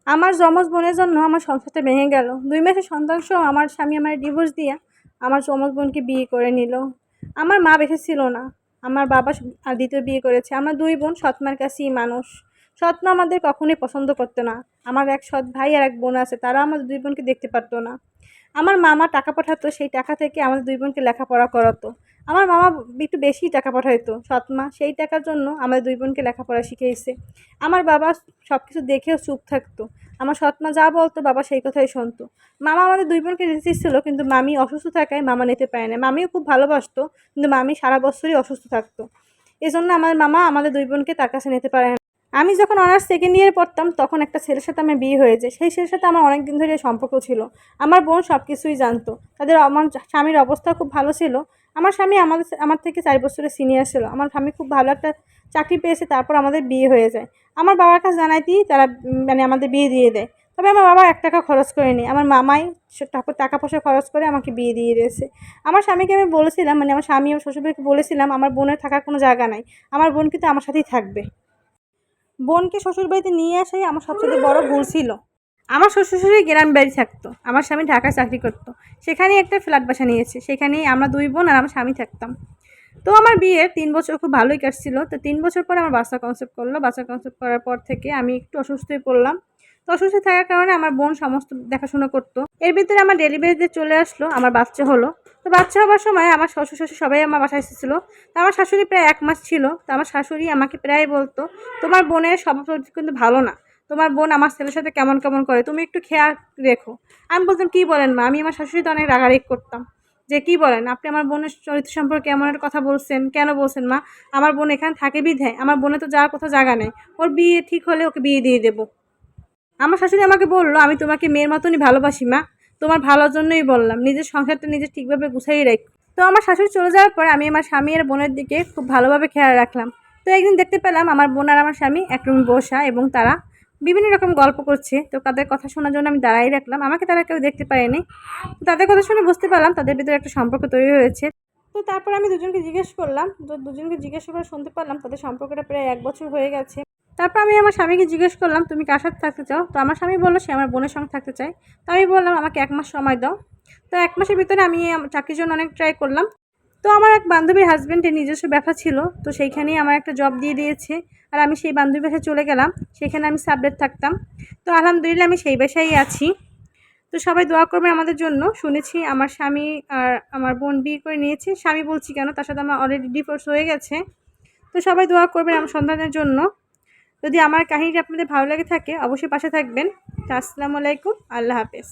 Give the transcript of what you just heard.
আমার যমজ বোনের জন্য আমার সংসারটা ভেঙে গেল। ২ মাসের সন্তান সহ আমার স্বামী আমারে ডিভোর্স দিয়া আমার যমজ বোনকে বিয়ে করে নিল। আমার মা বেঁচে ছিল না। আমার বাবা ২য় বিয়ে করেছে। আমরা ২ বোন সৎ মার কাছেই মানুষ। সৎ মা আমাদের কখনোই পছন্দ করত না। আমার এক সৎ ভাই আর এক বোন আছে। তারা আমাদের ২ বোনকে দেখতে পারত না। আমার মামা টাকা পাঠাতো, সেই টাকা থেকে আমাদের ২ বোনকে লেখাপড়া করাতো। আমার মামা একটু বেশিই টাকা পাঠাইতো, সৎ মা। সেই টাকার জন্য আমাদের ২ বোনকে লেখাপড়া শিখিয়েছে। আমার বাবা সবকিছু দেখেও চুপ থাকতো। আমার সৎ মা যা বলতো বাবা সেই কথাই শুনতো। মামা আমাদের ২ বোনকে নিতে চেয়েছিল, কিন্তু মামি অসুস্থ থাকায় মামা নিতে পারে না। মামিও খুব ভালোবাসতো, কিন্তু মামি সারা বছরই অসুস্থ থাকতো। এজন্য আমার মামা আমাদের ২ বোনকে তার কাছে নিতে পারে না। আমি যখন অনার্স 2nd ইয়ারে পড়তাম, তখন একটা ছেলের সাথে আমার বিয়ে হয়ে যায়। সেই ছেলের সাথে আমার অনেক দিন ধরে সম্পর্ক ছিল। আমার বোন সবকিছুই জানতো। আমার স্বামীর অবস্থা খুব ভালো ছিল। আমার স্বামী আমার থেকে 4 বছরের সিনিয়র ছিল। আমার স্বামী খুব ভালো একটা চাকরি পেয়েছে, তারপর আমাদের বিয়ে হয়ে যায়। আমার বাবার কাছে জানাইতেই তারা মানে আমাদের বিয়ে দিয়ে দেয়। তবে আমার বাবা ৳১ খরচ করেনি। আমার মামাই টাকা পয়সা খরচ করে আমাকে বিয়ে দিয়ে দিয়েছে। আমার স্বামীকে আমি বলেছিলাম, মানে আমার স্বামী ও শ্বশুরবাড়িকে বলেছিলাম, আমার বোনের থাকার কোনো জায়গা নাই। আমার বোন কিন্তু আমার সাথেই থাকবে। বোনকে শ্বশুরবাড়িতে নিয়ে আসাই আমার সবচেয়ে বড় ভুল ছিল। আমার শ্বশুর-শাশুড়ি গ্রামের বাড়ি থাকতো। আমার স্বামী ঢাকায় চাকরি করত। সেখানেই একটা ফ্ল্যাট বাসা নিয়েছে। সেখানেই আমরা ২ বোন আর আমার স্বামী থাকতাম। তো আমার বিয়ের ৩ বছর খুব ভালোই কাটছিল। তো ৩ বছর পরে আমার বাচ্চা কনসেপ্ট করল। বাচ্চা কনসেপ্ট করার পর থেকে আমি একটু অসুস্থ হয়ে পড়লাম। তো অসুস্থ থাকার কারণে আমার বোন সমস্ত দেখাশোনা করত। এর ভিতরে আমার ডেলিভারিতে চলে আসলো, আমার বাচ্চা হলো। তো বাচ্চা হবার সময় আমার শ্বশুর-শাশুড়ি সবাই আমার বাসায় এসেছিল। তো আমার শাশুড়ি প্রায় ১ মাস ছিল। তো আমার শাশুড়ি আমাকে প্রায় বলত, "তোমার বোনের স্বভাব চরিত্র কিন্তু ভালো না। তোমার বোন আমার ছেলের সাথে কেমন, কেমন করে। তুমি একটু খেয়াল রেখো।" আমি বলতাম, "কি বলেন মা?" আমি আমার শাশুড়িতে অনেক রাগারাগি করতাম। যে, "কি বলেন? আপনি আমার বোনের চরিত্র সম্পর্কে এমন একটা কথা বলছেন। কেন বলছেন মা? আমার বোন এখানে থাকে বিধায়? আমার বোনের তো যাওয়ার কোথাও জায়গা নেই। ওর বিয়ে ঠিক হলে ওকে বিয়ে দিয়ে দেব।" আমার শাশুড়ি আমাকে বলল, "আমি তোমাকে মেয়ের মতনই ভালোবাসি মা। তোমার ভালোর জন্যই বললাম। নিজের সংসারটা নিজে ঠিকভাবে গুছাইয়ে রেখো।" তো আমার শাশুড়ি চলে যাওয়ার পর আমি আমার স্বামী আর বোনের দিকে খুব ভালোভাবে খেয়াল রাখলাম। তো একদিন দেখতে পেলাম আমার বোন আর আমার স্বামী এক রুমে বসা, এবং তারা বিভিন্ন রকম গল্প করছে। তো তাদের কথা শোনার জন্য আমি দাঁড়াই রাখলাম। আমাকে তারা কেউ দেখতে পারেনি। তো তাদের কথা শুনে বুঝতে পারলাম তাদের ভিতরে একটা সম্পর্ক তৈরি হয়েছে। তো তারপর আমি দুজনকে জিজ্ঞেস করলাম। তো দুজনকে জিজ্ঞেস করে শুনতে পারলাম তাদের সম্পর্কটা প্রায় ১ বছর হয়ে গেছে। তারপর আমি আমার স্বামীকে জিজ্ঞেস করলাম, "তুমি কার সাথে থাকতে চাও?" তো আমার স্বামী বলল, সে আমার বোনের সঙ্গে থাকতে চায়। তো আমি বললাম, "আমাকে ১ মাস সময় দাও।" তো ১ মাসের ভিতরে আমি চাকরির জন্য অনেক ট্রাই করলাম। তো আমার এক বান্ধবীর হাসব্যান্ডের নিজস্ব ব্যবসা ছিল। তো সেইখানেই আমার একটা জব দিয়ে দিয়েছে। আর আমি সেই বান্ধবীর বাসায় চলে গেলাম। সেখানে আমি সাবলেট থাকতাম। তো আলহামদুলিল্লাহ আমি সেই বাসায়ই আছি। তো সবাই দোয়া করবেন আমাদের জন্য। শুনেছি আমার স্বামী আর আমার বোন বিয়ে করে নিয়েছে। স্বামী বলছি কেন, তার সাথে আমার অলরেডি ডিভোর্স হয়ে গেছে। তো সবাই দোয়া করবেন আমার সন্তানের জন্য। যদি আমার কাহিনীটি আপনাদের ভালো লেগে থাকে অবশ্যই পাশে থাকবেন। তো আসসালামু আলাইকুম। আল্লাহ হাফেজ।